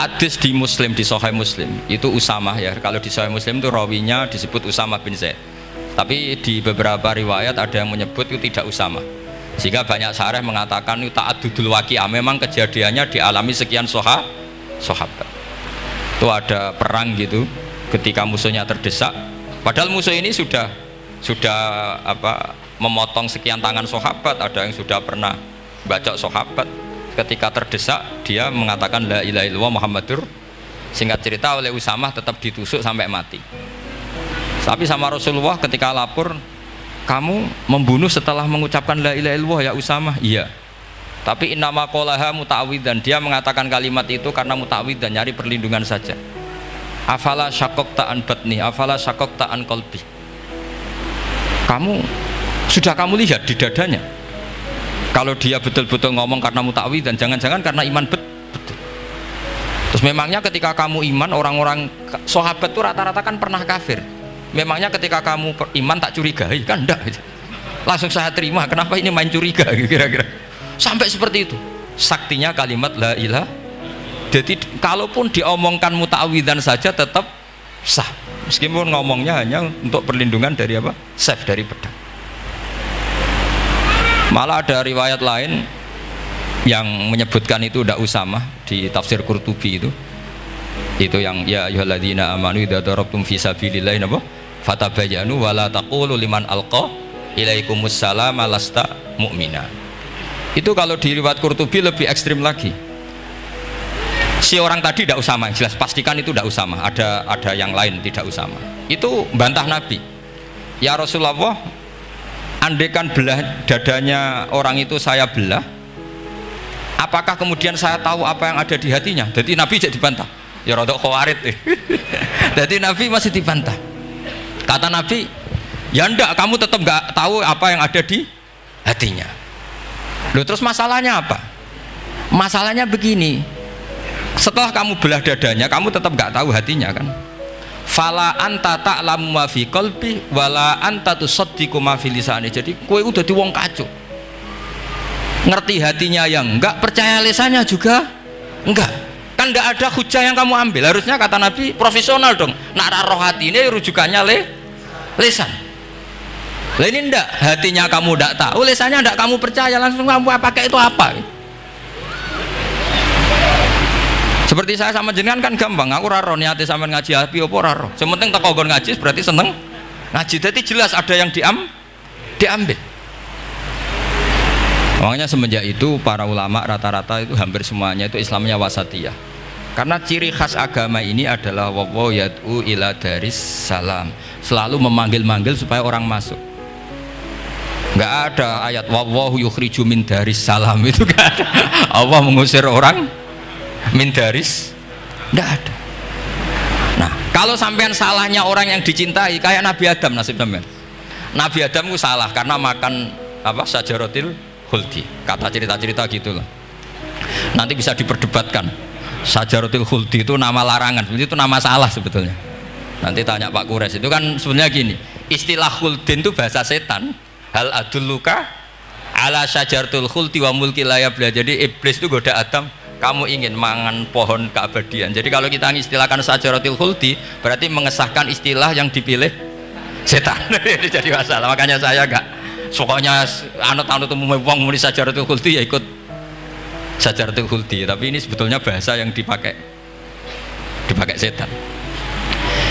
hadis di Muslim, di Sahih Muslim itu Usamah ya. Kalau di Sahih Muslim itu rawinya disebut Usamah bin Zaid, tapi di beberapa riwayat ada yang menyebut itu tidak Usamah, sehingga banyak syarih mengatakan itu ta'addudul waqi'ah, memang kejadiannya dialami sekian sahabat. Itu ada perang gitu ketika musuhnya terdesak, padahal musuh ini sudah memotong sekian tangan sahabat, ada yang sudah pernah bacok sahabat. Ketika terdesak dia mengatakan la ilaha illallah Muhammadur, singkat cerita oleh Usamah tetap ditusuk sampai mati. Tapi sama Rasulullah ketika lapor, kamu membunuh setelah mengucapkan la ilaha illallah ya Usamah? Iya. Tapi innama qolaha muta'awwidan, dia mengatakan kalimat itu karena muta'awwidan, nyari perlindungan saja. Afala syaqaqta an batni, afala syaqaqta an qalbi. Sudah kamu lihat di dadanya, kalau dia betul-betul ngomong karena mutawi dan jangan-jangan karena iman betul. Terus memangnya ketika kamu iman, orang-orang sahabat itu rata-rata kan pernah kafir. Memangnya ketika kamu iman tak curigai kan? Enggak, langsung saya terima. Kenapa ini main curiga kira-kira? Sampai seperti itu saktinya kalimat la ilaha. Jadi kalaupun diomongkan mutawidan saja tetap sah, meskipun ngomongnya hanya untuk perlindungan dari apa? Saf, dari pedang. Malah ada riwayat lain yang menyebutkan itu tidak Usamah di tafsir Qurtubi itu yang ya ayyuhalladzina amanu idza darabtum fi sabilillahi fatabayyanu wa la taqulu liman alqa ilaikumus salama lasta mu'mina. Itu kalau di riwayat Qurtubi lebih ekstrim lagi. Si orang tadi tidak Usamah, jelas pastikan itu tidak Usamah, ada yang lain tidak Usamah. Itu bantah Nabi. Ya Rasulullah, andaikan belah dadanya orang itu saya belah, apakah kemudian saya tahu apa yang ada di hatinya? Jadi Nabi jadi dibantah. Ya rodok khawarid. Jadi Nabi masih dibantah. Kata Nabi, ya enggak, kamu tetap enggak tahu apa yang ada di hatinya. Loh, terus masalahnya apa? Masalahnya begini, setelah kamu belah dadanya, kamu tetap enggak tahu hatinya kan? Fala anta ta'lamu ma fi qalbi wala anta tusaddiqu ma fi lisani. Jadi kowe udah di wong kacau. Ngerti hatinya yang enggak, percaya lisannya juga enggak. Kan enggak ada hujah yang kamu ambil. Harusnya kata Nabi profesional dong. Nak roh hati ini rujukannya lisan. Lah ini enggak, hatinya kamu enggak tahu, lisannya enggak kamu percaya, langsung kamu pakai itu apa? Seperti saya sama jenengan kan gampang, aku raro niate sampean ngaji api apa raro. Sementing teko nggon ngaji berarti seneng ngaji. Jadi jelas ada yang diambil. Makanya semenjak itu para ulama rata-rata itu hampir semuanya itu Islamnya wasatiyah. Karena ciri khas agama ini adalah wallahu yad'u ila daris salam. Selalu memanggil-manggil supaya orang masuk. Enggak ada ayat wallahu yukhriju min daris salam, itu enggak ada. Allah mengusir orang min daris, enggak ada. Nah, kalau sampean salahnya orang yang dicintai kayak Nabi Adam, nasib sampean. Nabi Adam itu salah karena makan apa? Sajaratil khuldi. Kata cerita-cerita gitulah. Nanti bisa diperdebatkan. Sajaratil khuldi itu nama larangan, itu nama salah sebetulnya. Nanti tanya Pak Kures, itu kan sebenarnya gini. Istilah khuldin itu bahasa setan. Hal adulluka ala sajaratul khuldi wa mulki la yabla. Jadi iblis itu goda Adam, kamu ingin mangan pohon keabadian. Jadi kalau kita mengistilahkan sajaratul khuldi berarti mengesahkan istilah yang dipilih setan. Jadi masalah. Makanya saya enggak pokoknya anut-anut umum wong muni sajaratul khuldi ya ikut sajaratul khuldi, tapi ini sebetulnya bahasa yang dipakai setan.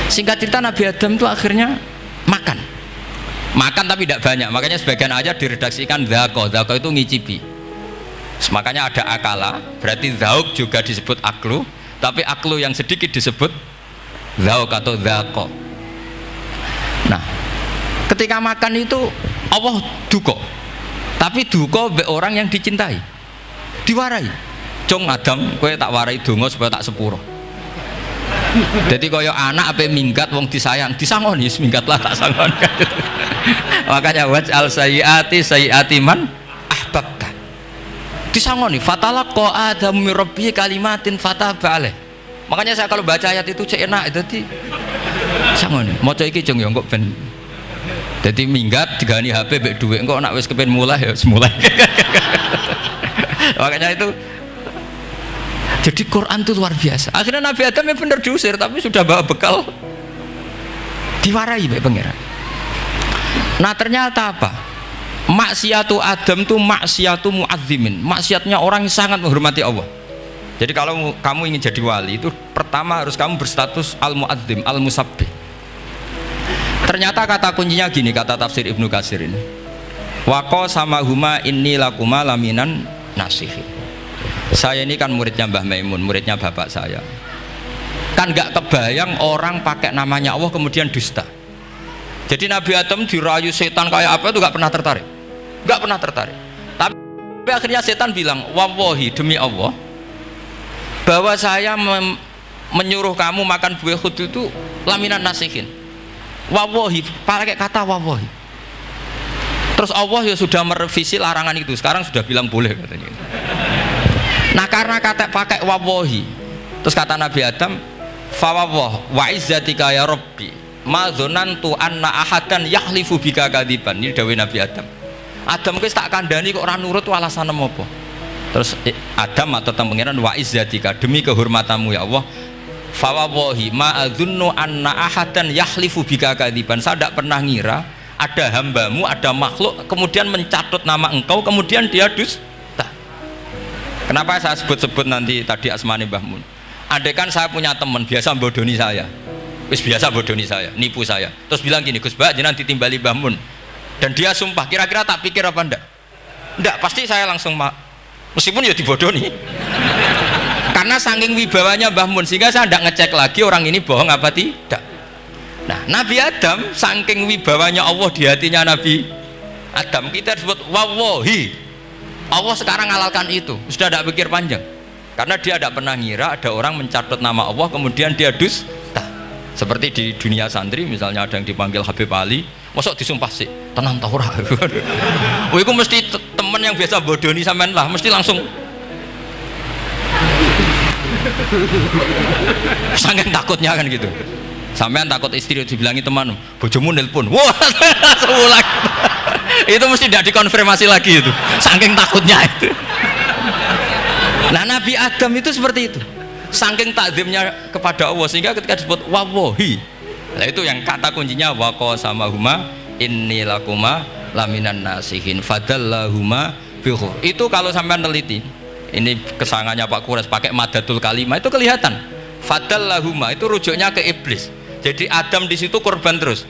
Singkat cerita Nabi Adam itu akhirnya makan tapi tidak banyak, makanya sebagian aja diredaksikan dzaqo itu ngicipi. Makanya ada akala, berarti zauk juga disebut aklu, tapi aklu yang sedikit disebut zauk atau dzaqo. Nah, ketika makan itu Allah duka, tapi duka be orang yang dicintai, diwarai. Cung Adam, kowe tak warai donga supaya tak sepuro. Jadi kaya anak apa minggat wong disayang, disangoni minggatlah tak sangon. Makanya waj'al sayyiati man ahbabta. Disangoni fatalaqa Adamu min rabbihi kalimatin fataba alaih. Makanya saya kalau baca ayat itu cek enak, jadi sangoni. Maca iki cung ya engko ben dadi minggat digani HP mbek dhuwit engko nek wis kepen mulai ya mulai. Makanya itu Jadi Quran itu luar biasa. Akhirnya Nabi Adam yang benar diusir, tapi sudah bawa bekal, diwarai baik pangeran. Nah ternyata apa? Maksiatu Adam itu maksiatu mu'azzimin, maksiatnya orang yang sangat menghormati Allah. Jadi kalau kamu ingin jadi wali itu pertama harus kamu berstatus al-mu'azzim, al-musabbih. Ternyata kata kuncinya gini, kata tafsir Ibnu Katsir ini, waqo sama huma inni lakuma laminan nasihin. Saya ini kan muridnya Mbah Maimun, muridnya bapak saya. Kan gak kebayang orang pakai namanya Allah kemudian dusta. Jadi Nabi Adam dirayu setan kayak apa itu gak pernah tertarik, gak pernah tertarik. Tapi akhirnya setan bilang, wallahi demi Allah, bahwa saya menyuruh kamu makan buah khut itu laminan nasihin. Wallahi, pakai kata wallahi. Terus Allah ya sudah merevisi larangan itu, sekarang sudah bilang boleh katanya. Nah karena kata pakai wallahi, terus kata Nabi Adam, fawwah wa izzatika ya rabbi ma dzanantu anna ahadan yahlifu bika kadziban. Ini dawuh Nabi Adam. Adam wis tak kandhani kok ora nurut alasan apa? Terus Adam atau pengiran wa izzatika, demi kehormatanmu ya Allah, fawallahi ma adzunnu anna ahadan yahlifu bika kadziban. Saya tidak pernah ngira ada hambamu, ada makhluk kemudian mencatut nama engkau kemudian dia dusta. Kenapa saya sebut-sebut nanti tadi asmane Mbah Mun? Andai kan saya punya teman biasa bodoni saya, wis biasa bodoni saya, nipu saya, terus bilang gini, Gus Bah jenengan ditimbali Mbah Mun, dan dia sumpah, kira-kira tak pikir apa ndak? Ndak, pasti saya langsung meskipun ya dibodoni. Karena saking wibawanya Mbah Mun sehingga saya ndak ngecek lagi orang ini bohong apa tidak. Nah Nabi Adam saking wibawanya Allah di hatinya Nabi Adam, kita disebut wallahi, Allah sekarang ngalalkan itu, sudah tidak pikir panjang, karena dia tidak pernah ngira ada orang mencatut nama Allah kemudian dia dusta. Seperti di dunia santri misalnya ada yang dipanggil Habib Ali, masuk disumpah sih tenang tau ora. Oh itu mesti teman yang biasa bodoni sampean lah, mesti langsung sangat takutnya kan gitu. Sampean takut istri dibilangi teman, bojomu nelpon, wah seulang. Itu mesti tidak dikonfirmasi lagi itu, saking takutnya itu. Nah Nabi Adam itu seperti itu, saking takzimnya kepada Allah sehingga ketika disebut wallahi, nah itu yang kata kuncinya waqo sama huma inni lakuma laminan nasihin fadallahuma bighur. Itu kalau sampean teliti, ini kesangannya Pak Kures pakai madatul kalimah itu kelihatan. Fadallahuma itu rujuknya ke iblis. Jadi Adam di situ korban terus.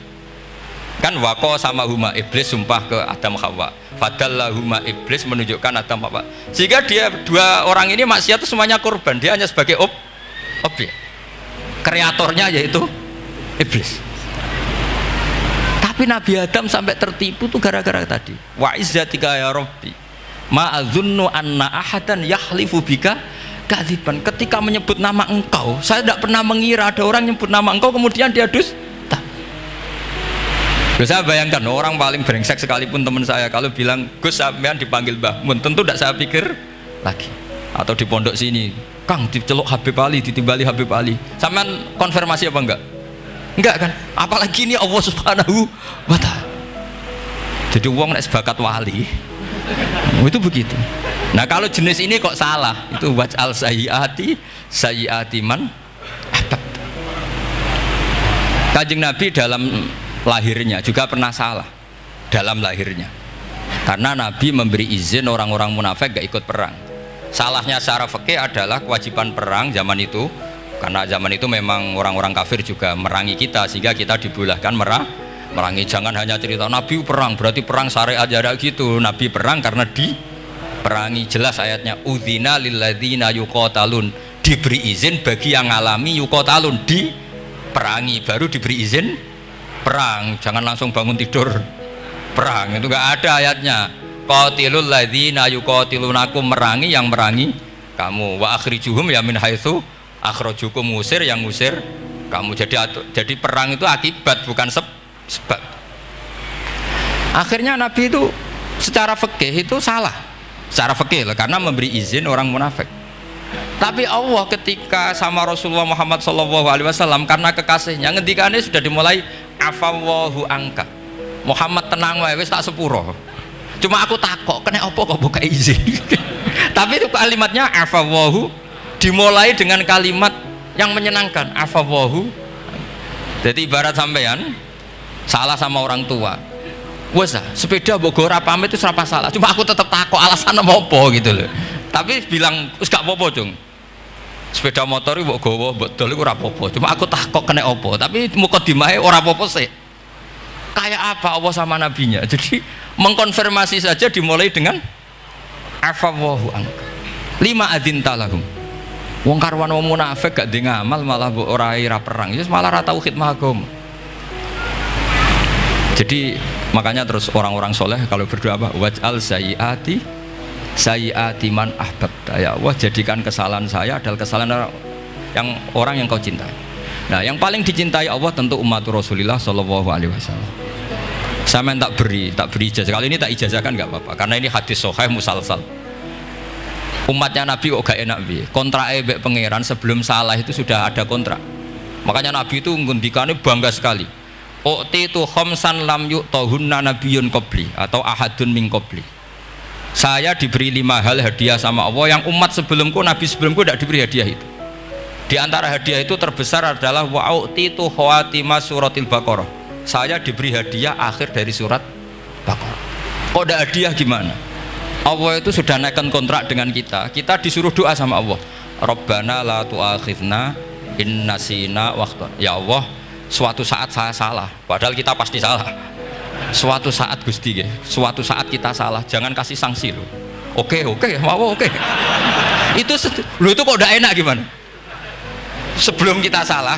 Kan waqo sama huma, iblis sumpah ke Adam Hawa. Fadallahuma, iblis menunjukkan Adam Hawa. Sehingga dia dua orang ini maksiat itu semuanya korban. Dia hanya sebagai objek. Kreatornya yaitu iblis. Tapi Nabi Adam sampai tertipu tuh gara-gara tadi. Wa izzatika ya rabbi ma adzunnu anna ahadan yahlifu bika kadziban. Ketika menyebut nama engkau, saya tidak pernah mengira ada orang menyebut nama engkau kemudian dia dusta. Saya bayangkan orang paling brengsek sekalipun teman saya kalau bilang Gus sampean dipanggil Mbah Mun, tentu tidak saya pikir lagi. Atau di pondok sini Kang diceluk Habib Ali, ditimbali Habib Ali, sampean konfirmasi apa enggak? Enggak kan? Apalagi ini Allah Subhanahu wa ta'ala. Jadi uang nek sebakat wali itu begitu. Nah kalau jenis ini kok salah, itu waj'al sayyiati man ahbab. Kanjeng Nabi dalam lahirnya juga pernah salah dalam lahirnya, karena Nabi memberi izin orang-orang munafik gak ikut perang. Salahnya secara fikih adalah kewajiban perang zaman itu, karena zaman itu memang orang-orang kafir juga merangi kita sehingga kita dibolehkan merangi. Jangan hanya cerita Nabi perang berarti perang syariat ada gitu. Nabi perang karena diperangi. Jelas ayatnya udzina lilladzina yuqatalun, diberi izin bagi yang ngalami yuqatalun, diperangi baru diberi izin perang. Jangan langsung bangun tidur perang, itu enggak ada ayatnya. Qatilul ladzina yuqatilunakum, merangi yang merangi kamu. Wa akhrijuhum ya min haitsu akhrajukum, ngusir yang ngusir kamu. Jadi perang itu akibat bukan sebab. Akhirnya Nabi itu secara fikih itu salah, secara fikih lah, karena memberi izin orang munafik. Tapi Allah ketika sama Rasulullah Muhammad SAW karena kekasihnya ngendikane sudah dimulai afawwahu angka, Muhammad tenang wae wis tak sepuro, cuma aku takok kena apa kok buka izin. Tapi itu kalimatnya afawwahu dimulai dengan kalimat yang menyenangkan, afawahu. Jadi ibarat sampean salah sama orang tua, wes sepeda mbok ora pamit itu serapa salah, cuma aku tetap takut alasan apa gitu loh. Tapi bilang wis gak apa-apa cung, sepeda motor itu mbok gowo mbok dol iku ora apa-apa, cuma aku takut kena apa. Tapi mukadimahe ora apa-apa sih. Kayak apa Allah sama nabinya. Jadi mengkonfirmasi saja dimulai dengan afawahu anka lima adzinta lahum. Wong karwan wong munafik gak ndek ngamal malah mbok ora ira perang, ya malah ora tau khidmah agama. Jadi makanya terus orang-orang soleh kalau berdoa apa? Waj'al sayyiati man ahbabta. Ya Allah, jadikan kesalahan saya adalah kesalahan orang yang kau cintai. Nah, yang paling dicintai Allah tentu umat Rasulullah Shallallahu Alaihi Wasallam. Saya tak beri ijazah. Kali ini tak ijazahkan nggak apa-apa, karena ini hadis sahih musalsal. Umatnya Nabi kok gak enak bi. Kontrak ebek pangeran sebelum salah itu sudah ada kontrak. Makanya Nabi itu ngendikannya bangga sekali. U'titu khamsan lam yu'tahunna nabiyyun qabli atau ahadun min qabli. Saya diberi 5 hal hadiah sama Allah yang umat sebelumku, Nabi sebelumku tidak diberi hadiah itu. Di antara hadiah itu terbesar adalah wa'u'titu khawatima suratil Baqarah. Saya diberi hadiah akhir dari surat Baqarah. Kok ada hadiah gimana? Allah itu sudah naikkan kontrak dengan kita disuruh doa sama Allah. Rabbana la tu'akhidna in nasina waqta. Ya Allah, suatu saat saya salah, padahal kita pasti salah. Suatu saat Gusti, suatu saat kita salah, jangan kasih sanksi loh. Oke, mau oke. Itu lu itu kok udah enak gimana? Sebelum kita salah,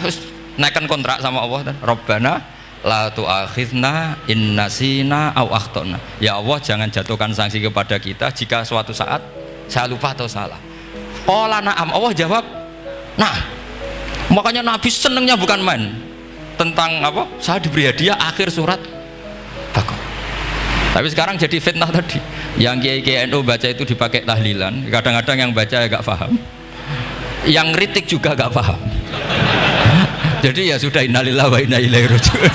naikkan kontrak sama Allah. Rabbana la tu'akhidna in nasina aw akhtana. Ya Allah, jangan jatuhkan sanksi kepada kita jika suatu saat saya lupa atau salah. Qala na'am, Allah jawab nah. Makanya Nabi senengnya bukan main tentang apa? Saya diberi hadiah akhir surat Baqarah. Tapi sekarang jadi fitnah tadi. Yang kiai NU baca itu dipakai tahlilan, kadang-kadang yang baca agak paham, yang kritik juga agak paham. Jadi ya sudah, innalillahi wa inna ilaihi raji'un.